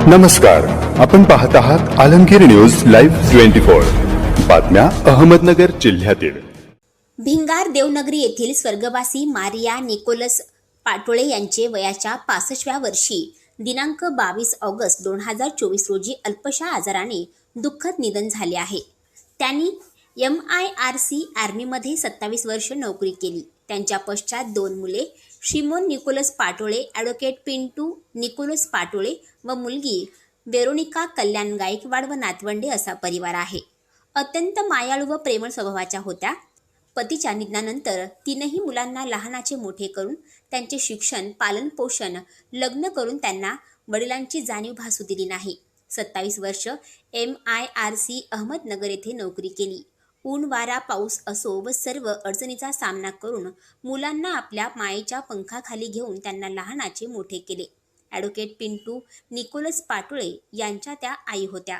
नमस्कार, आपण पाहत आहात आलमगीर न्यूज लाईव्ह 24 बातम्या अहमदनगर जिल्ह्यातील भिंगार देवनगरी येथील स्वर्गवासी मारिया निकोलस पाटोळे यांचे वयाच्या 65व्या वर्षी दिनांक 22 ऑगस्ट 2024 रोजी अल्पशा आजाराने दुःखद निधन झाले आहे. त्यांनी MIRC आर्मीमध्ये 27 वर्ष नोकरी केली. त्यांच्या पश्चात 2 मुले Shimon Nicholas Patole, advocate Pintu Nicholas Patole व मुलगी वेरोनिका कल्याण गायकवाड व नातवंडे असा परिवार आहे. अत्यंत मायाळू व प्रेमळ स्वभावाच्या होत्या. पतीच्या निधनानंतर 3ही मुलांना लहानाचे मोठे करून त्यांचे शिक्षण, पालनपोषण, लग्न करून त्यांना वडिलांची जाणीव भासू दिली नाही. 27 वर्ष MIRC अहमदनगर येथे नोकरी केली. ऊन वारा पाऊस असो व सर्व अडचणीचा सामना करून मुलांना आपल्या मायेच्या पंखाखाली घेऊन त्यांना लहानाचे मोठे केले. ॲडव्होकेट पिंटू निकोलस पाटोळे यांच्या त्या आई होत्या.